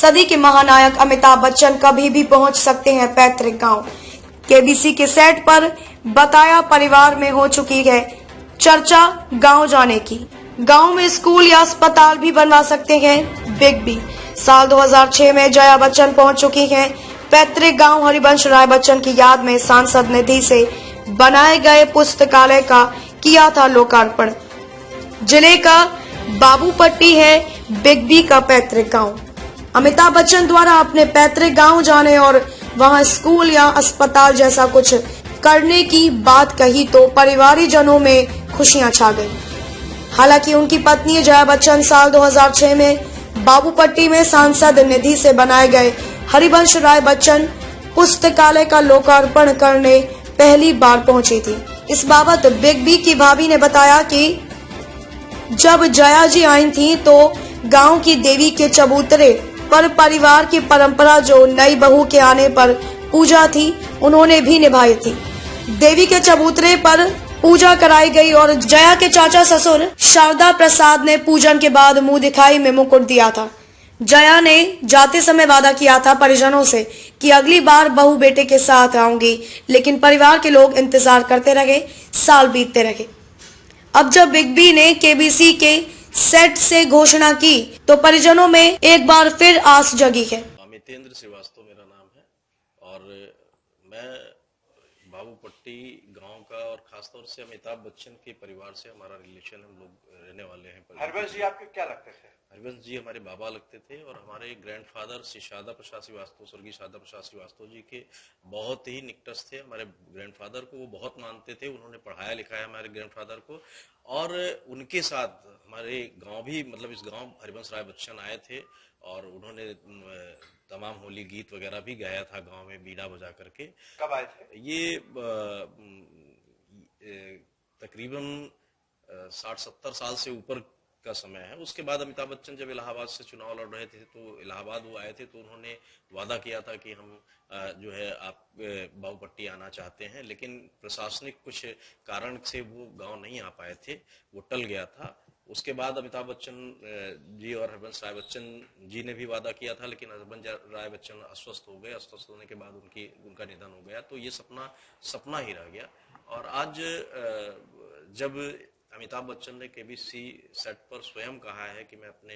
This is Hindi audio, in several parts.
सदी के महानायक अमिताभ बच्चन कभी भी पहुंच सकते हैं पैतृक गांव। केबीसी के सेट पर बताया परिवार में हो चुकी है चर्चा गांव जाने की। गांव में स्कूल या अस्पताल भी बनवा सकते हैं बिग बी। साल 2006 में जया बच्चन पहुंच चुकी हैं पैतृक गांव। हरिवंश राय बच्चन की याद में सांसद निधि से बनाए गए पुस्तकालय का किया था लोकार्पण। जिले का बाबूपट्टी है बिग बी का पैतृक गांव। अमिताभ बच्चन द्वारा अपने पैतृक गांव जाने और वहां स्कूल या अस्पताल जैसा कुछ करने की बात कही तो परिवारजनों में खुशियां छा गई। हालांकि उनकी पत्नी जया बच्चन साल 2006 में बाबूपट्टी में सांसद निधि से बनाए गए हरिवंश राय बच्चन पुस्तकालय का लोकार्पण करने पहली बार पहुंची थी। इस बाबत बिग बी की भाभी ने बताया कि जब जया जी आई थी तो गांव की देवी के चबूतरे पर परिवार की परंपरा जो नई बहू के आने पर पूजा थी उन्होंने भी निभाई थी। देवी के चबूतरे पर पूजा कराई गई और जया के चाचा ससुर शारदा प्रसाद ने पूजन के बाद मुंह दिखाई में मुकुट दिया था। जया ने जाते समय वादा किया था परिजनों से कि अगली बार बहू बेटे के साथ आऊंगी, लेकिन परिवार के लोग इंतजार करते रहे, साल बीतते रहे। अब जब बिग बी ने केबीसी के सेट से घोषणा की तो परिजनों में एक बार फिर आस जगी है। अमितेंद्र श्रीवास्तव मेरा नाम है और मैं बाबूपट्टी गांव का और खासतौर से अमिताभ बच्चन के परिवार से हमारा रिलेशन, हम लोग रहने वाले हैं। हरिवंश जी आपके क्या लगते थे? हरिवंश जी हमारे बाबा लगते थे और हमारे ग्रैंडफादर श्री शारदा प्रसाद श्रीवास्तव, स्वर्गीय शारदा प्रसाद श्रीवास्तव जी के बहुत ही निकटस्थ थे। हमारे ग्रैंडफादर को वो बहुत मानते थे, उन्होंने पढ़ाया लिखाया हमारे ग्रैंडफादर को और उनके साथ हमारे गांव भी, मतलब इस गांव हरिवंश राय बच्चन आए थे और उन्होंने तमाम होली गीत वगैरह भी गाया था गांव में बीड़ा बजा करके। कब आए थे? ये तकरीबन 60-70 साल से ऊपर का समय है। उसके बाद अमिताभ बच्चन जब इलाहाबाद से चुनाव लड़ रहे थे तो इलाहाबाद वो आए थे तो उन्होंने वादा किया था कि हम जो है आप बाबूपट्टी आना चाहते हैं, लेकिन प्रशासनिक कुछ कारण से वो गांव नहीं आ पाए थे, वो टल गया था। उसके बाद अमिताभ बच्चन जी और हरिवंश राय बच्चन जी ने भी वादा किया था, लेकिन हरिवंश राय बच्चन अस्वस्थ हो गए। अस्वस्थ होने के बाद उनका निधन हो गया, तो ये सपना ही रह गया। और आज जब अमिताभ बच्चन ने केबीसी सेट पर स्वयं कहा है कि मैं अपने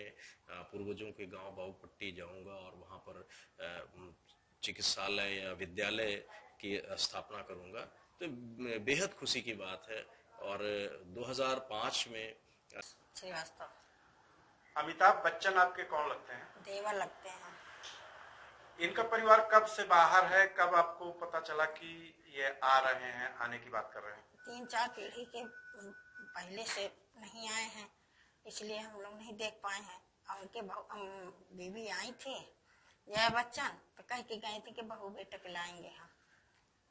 पूर्वजों के गांव बाबूपट्टी जाऊंगा और वहां पर चिकित्सालय या विद्यालय की स्थापना करूंगा, तो बेहद खुशी की बात है। और 2005 में श्रीवास्तव। अमिताभ बच्चन आपके कौन लगते हैं? देवा लगते हैं। इनका परिवार कब से बाहर है? कब आपको पता चला कि ये आ रहे हैं, आने की बात कर रहे हैं? 3-4 पीढ़ी के पहले से नहीं आए हैं, इसलिए हम लोग नहीं देख पाए हैं। उनके बीवी आई थी जया बच्चन, तो कह के गए थे कि बहू बेटे के लाएंगे हम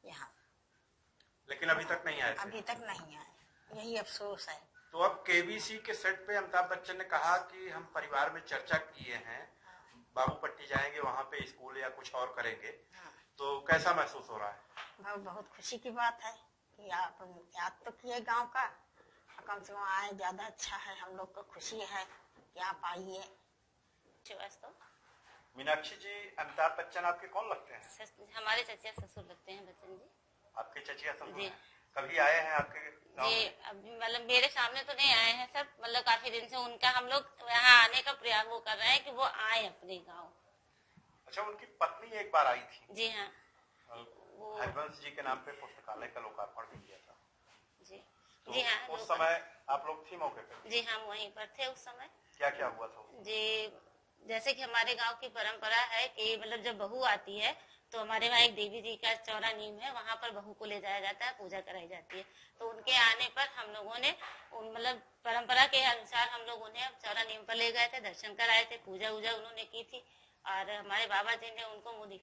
यहाँ, लेकिन अभी तक नहीं आए थे। अभी तक नहीं आए, यही अफसोस है। तो अब केबीसी के सेट पे अमिताभ बच्चन ने कहा कि हम परिवार में चर्चा किए हैं, बाबूपट्टी जाएंगे, वहाँ पे स्कूल या कुछ और करेंगे। तो कैसा महसूस हो रहा है? बहुत खुशी की बात है कि आप याद तो किए गांव का, कम से कम आए, ज्यादा अच्छा है। हम लोग को खुशी है कि आप आइए। मीनाक्षी जी, अमिताभ बच्चन आपके कौन लगते हैं? हमारे चचिया ससुर लगते हैं बच्चन जी। आपके चचिया ससुर जी। कभी आए हैं आपके गाँव जी, में? अभी मतलब मेरे सामने तो नहीं आए हैं सर, मतलब काफी दिन से उनका हम लोग यहाँ आने का प्रयास वो कर रहे हैं कि वो आए अपने गाँव। अच्छा, उनकी पत्नी एक बार आई थी। जी हाँ। हरिवंश जी के नाम पे पुस्तकालय का लोकार्पण भी किया था। जी तो जी हाँ। उस समय आप लोग थी मौके पे? जी हाँ, वहीं पर थे उस समय। क्या क्या हुआ था? जी, जैसे कि हमारे गांव की परंपरा है कि मतलब जब बहू आती है तो हमारे वहाँ एक देवी जी का चौरा नीम है, वहाँ पर बहू को ले जाया जाता है, पूजा कराई जाती है। तो उनके आने पर हम लोगों ने मतलब परंपरा के अनुसार हम लोग उन्हें चौरा नीम पर ले गए थे, दर्शन कराए थे, पूजा वूजा उन्होंने की थी और हमारे बाबा जी ने उनको मुँह